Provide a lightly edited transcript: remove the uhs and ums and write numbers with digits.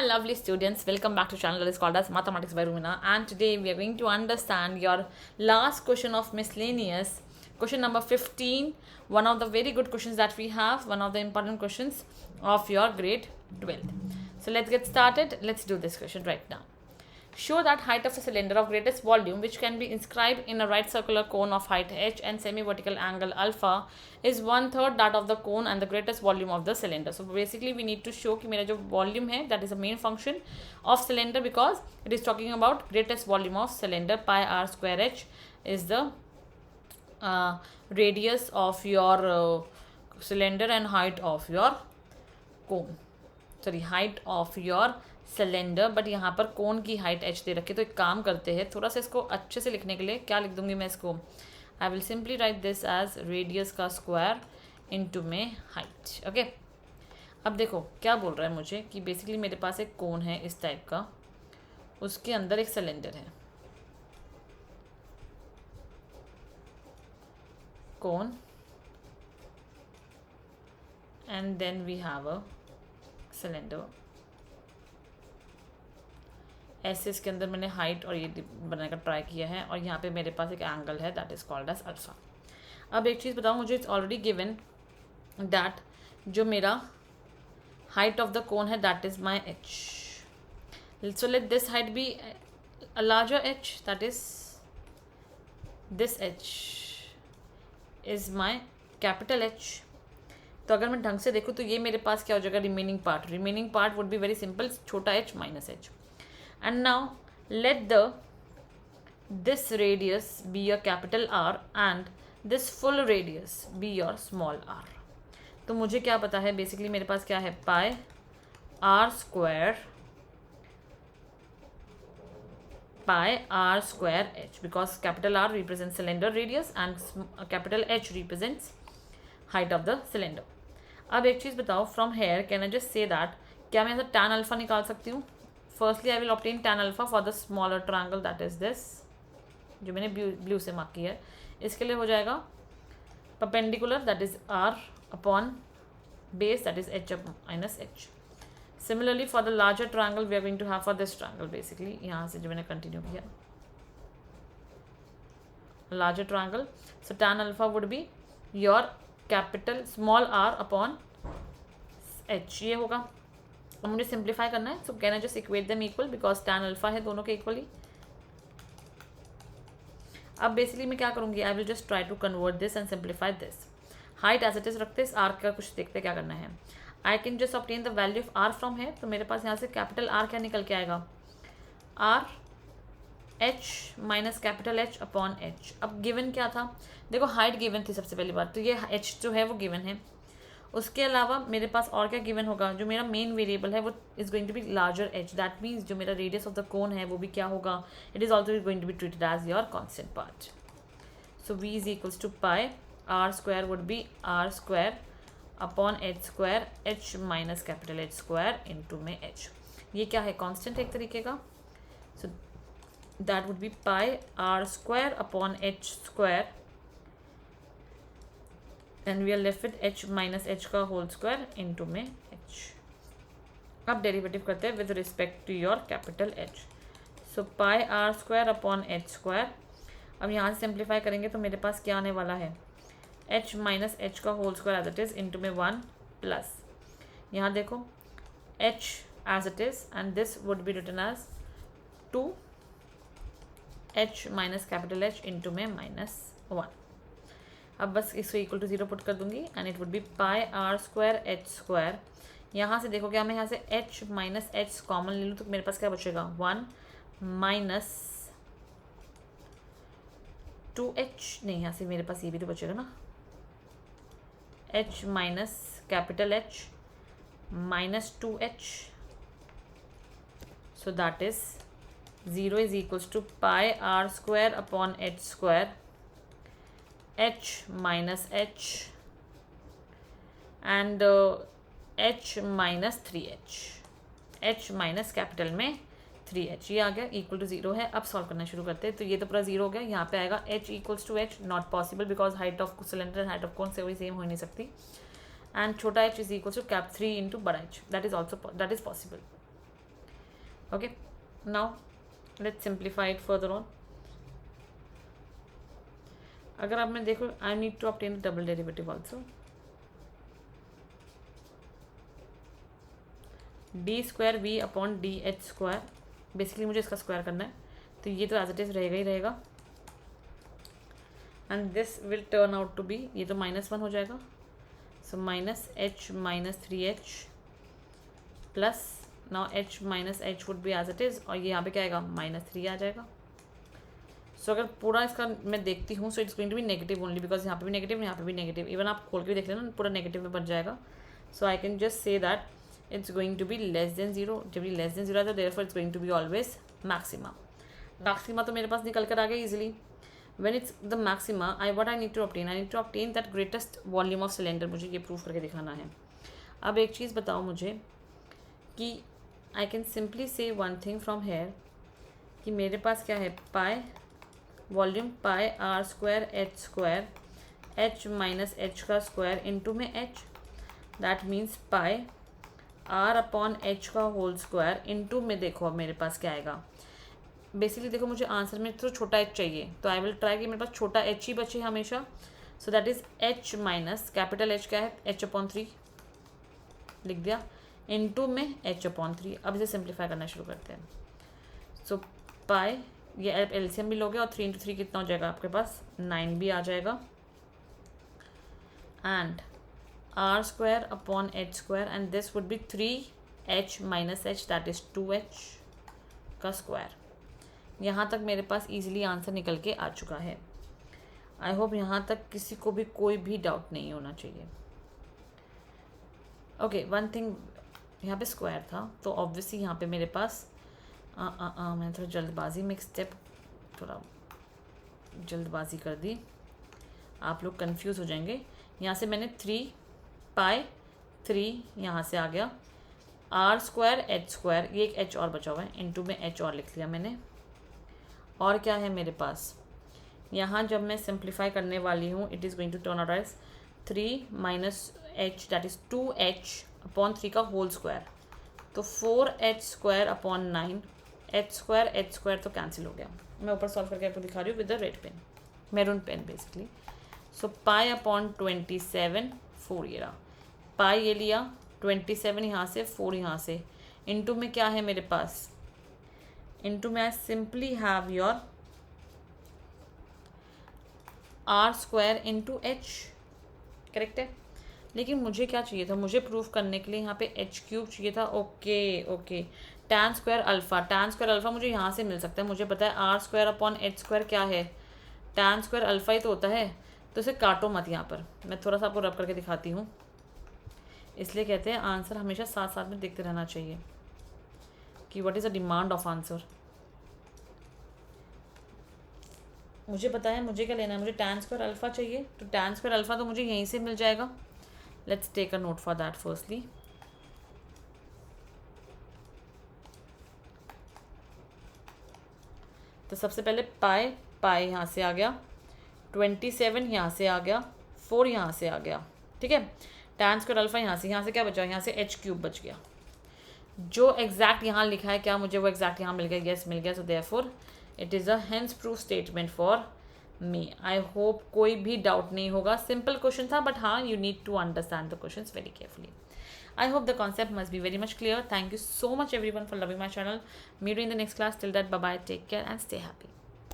lovely students, welcome back to channel that is called as Mathematics by Rumina, and today we are going to understand your last question of miscellaneous, question number 15, one of the very good questions that we have, one of the important questions of your grade 12th. So let's get started. Let's do this question right now. Show that height of a cylinder of greatest volume which can be inscribed in a right circular cone of height h and semi-vertical angle alpha is 1/3 that of the cone and the greatest volume of the cylinder. So basically we need to show कि मेरा जो volume है that is the main function of cylinder because it is talking about greatest volume of cylinder. Pi r square h is the radius of your cylinder and height of your cone. Sorry, height of your cylinder, but यहाँ पर कोन की height h दे रखी है. तो एक काम करते हैं, थोड़ा सा इसको अच्छे से लिखने के लिए क्या लिख दूंगी मैं इसको, I will simply write this as radius का स्क्वायर इनटू में हाइट. ओके, अब देखो क्या बोल रहा है मुझे कि बेसिकली मेरे पास एक कोन है इस टाइप का, उसके अंदर एक सिलेंडर है, cone, and then we have a cylinder. ऐसे इसके अंदर मैंने हाइट और ये बनाने का ट्राई किया है, और यहाँ पे मेरे पास एक एंगल है that is called as alpha. अब एक चीज़ बताओ मुझे, इट्स ऑलरेडी गिवन दैट जो मेरा हाइट ऑफ द कोन है that is my H. So let this height be a larger h, that is this H is my capital H. तो अगर मैं ढंग से देखूँ तो ये मेरे पास क्या हो जाएगा, remaining part would be very simple, छोटा H minus H. And now let this radius be your capital R and this full radius be your small r. तो मुझे क्या पता है, बेसिकली मेरे पास क्या है, pi are square H, because capital R represent cylinder radius and capital H represents height of the cylinder. अब एक चीज़ बताओ, from here can I just say that, क्या मैं ऐसा tan अल्फा निकाल सकती हूँ? Firstly I will obtain tan alpha for the smaller triangle that is this, जो मैंने ब्लू से मार्क किया है. इसके लिए हो जाएगा perpendicular that is r upon base that is h minus h. Similarly for the larger triangle we are going to have for this triangle, basically यहाँ से जो मैंने कंटिन्यू किया larger triangle, so tan alpha would be your capital small r upon h, ये होगा. अब मुझे simplify करना है, so can I just equate them equal because tan alpha है दोनों के इक्वली. अब बेसिकली मैं क्या करूँगी, I will just try to convert this and simplify this. Height as it is रखते हैं, आर का कुछ देखते क्या करना है. I can just obtain the value of r from है, तो मेरे पास यहाँ से कैपिटल आर क्या निकल के आएगा, R H minus capital H upon H. अब गिवन क्या था, देखो हाइट गिवन थी सबसे पहली बात, तो ये एच जो है वो गिवन है. उसके अलावा मेरे पास और क्या गिवन होगा, जो मेरा मेन वेरिएबल है वो is going to be larger h. That means जो मेरा रेडियस ऑफ द कोन है वो भी क्या होगा, it is also going to be treated as your constant part. So v is equals to pi are square would be r square upon h square h minus capital h square into में h. ये क्या है, constant एक तरीके का. So that would be pi are square upon h square and we are left with h minus h का whole square into में h. अब डेरिवेटिव करते हैं with respect to your capital h. So pi are square upon h square. अब यहाँ से simplify करेंगे तो मेरे पास क्या आने वाला है, h माइनस h का whole square as it is into में 1 प्लस, यहाँ देखो h as it is and this would be written as 2h minus capital h into में माइनस 1. अब बस इसको इक्वल टू 0 पुट कर दूंगी and it would be pi are square h square. यहाँ से देखो क्या मैं यहाँ से h माइनस एच कॉमन ले लूँ तो मेरे पास क्या बचेगा, 1 माइनस 2h, नहीं यहाँ से मेरे पास ये भी तो बचेगा ना, h minus capital h minus 2h. So that is 0 is equals to pi are square upon h square h minus h and h minus 3h, h minus capital में 3h, ये आ गया इक्वल टू 0 है. अब solve करना शुरू करते हैं, तो ये तो पूरा 0 हो गया. यहाँ पे आएगा h equals to h, not possible because height of cylinder and height of cone से वही सेम हो नहीं सकती. एंड छोटा h is equals to cap 3 into बड़ा h, that is also that is possible. Okay, now let's simplify it further on. अगर आप मैं देखो, I need to obtain double derivative also. D square v upon d h square, basically मुझे इसका square करना है, तो ये तो एज इट इज रहेगा ही रहेगा. And this will turn out to be, ये तो -1 हो जाएगा. So minus h minus 3h plus, now h minus h would be as it is, और ये यहाँ पे क्या आएगा, -3 आ जाएगा. सो अगर पूरा इसका मैं देखती हूँ, so it's going to be negative only, because यहाँ पे भी नेगेटिव, यहाँ पे भी नेगेटिव. इवन आप खोल के भी देख लेना, पूरा नेगेटिव में बन जाएगा. So I can just say that it's going to be less than 0. जब ये less than 0 है तो therefore it's going to be always maxima. Maxima तो मेरे पास निकल कर आ गया easily. When it's the maxima, what I need to obtain? I need to obtain that greatest volume of cylinder. मुझे ये प्रूफ करके दिखाना है. अब एक चीज़ बताओ मुझे कि I can simply say one thing from here कि मेरे पास क्या है, pi volume pi r square h square h minus h का स्क्वायर इंटू में h, that means pi r upon h का होल स्क्वायर इंटू में. देखो अब मेरे पास क्या आएगा, बेसिकली देखो मुझे आंसर में तो छोटा एच चाहिए, तो आई विल ट्राई कि मेरे पास छोटा एच ही बचे हमेशा. सो that is H minus capital H क्या है, h/3 लिख दिया, इंटू में h/3. अब इसे सिंप्लीफाई करना शुरू करते हैं. सो पाई, ये एलसीएम भी लोगे और 3 × 3 कितना हो जाएगा आपके पास, 9 भी आ जाएगा. And r square upon h square, and this would be 3h minus h, that is 2h का स्क्वायर. यहाँ तक मेरे पास इजीली आंसर निकल के आ चुका है. आई होप यहाँ तक किसी को भी कोई भी डाउट नहीं होना चाहिए. ओके, वन थिंग, यहाँ पे स्क्वायर था तो ऑब्वियसली यहाँ पे मेरे पास मैंने थोड़ा जल्दबाजी में एक स्टेप थोड़ा जल्दबाजी कर दी, आप लोग कंफ्यूज हो जाएंगे. यहाँ से मैंने 3 पाई 3 यहाँ से आ गया, आर स्क्वायर एच स्क्वायर, ये एक एच और बचा हुआ है, इंटू में एच और लिख लिया मैंने. और क्या है मेरे पास, यहाँ जब मैं सिंप्लीफाई करने वाली हूँ, it is going to turn out as 3 minus h, that is 2h/3 का होल स्क्वायर, तो 4h square upon 9, h square तो कैंसिल हो गया. मैं ऊपर सॉल्व करके आपको दिखा रही हूँ with the red pen, maroon pen basically. So pi upon 27, 4 ये रहा, पाई ये लिया, 27 यहाँ से, 4 यहाँ से, इंटू में क्या है मेरे पास, इंटू में I simply have your r square into h, correct है. लेकिन मुझे क्या चाहिए था, मुझे प्रूफ करने के लिए यहाँ पे h³ चाहिए था. ओके, tan स्क्वायर अल्फ़ा मुझे यहाँ से मिल सकता है. मुझे पता है r square upon h square क्या है, tan स्क्वायर अल्फ़ा ही तो होता है. तो इसे काटो मत, यहाँ पर मैं थोड़ा सा आपको रब करके दिखाती हूँ. इसलिए कहते हैं आंसर हमेशा साथ साथ में देखते रहना चाहिए कि what is the demand of answer. मुझे पता है मुझे क्या लेना है, मुझे tan स्क्वायर अल्फ़ा चाहिए, तो tan स्क्वायर अल्फ़ा तो मुझे यहीं से मिल जाएगा. Let's take a note for that firstly. तो सबसे पहले पाई यहाँ से आ गया, 27 यहाँ से आ गया, 4 यहाँ से आ गया, ठीक है. tan स्क्वायर अल्फ़ा यहाँ से क्या बचा, यहाँ से h³ बच गया. जो एग्जैक्ट यहाँ लिखा है क्या मुझे वो एग्जैक्ट यहाँ मिल गया, यस मिल गया. So therefore it is a hence proof statement for me. I hope कोई भी डाउट नहीं होगा. सिंपल क्वेश्चन था, बट हाँ, you need to understand the questions very carefully. I hope the concept must be very much clear. Thank you so much everyone for loving my channel. Meet you in the next class. Till that, bye bye, take care and stay happy.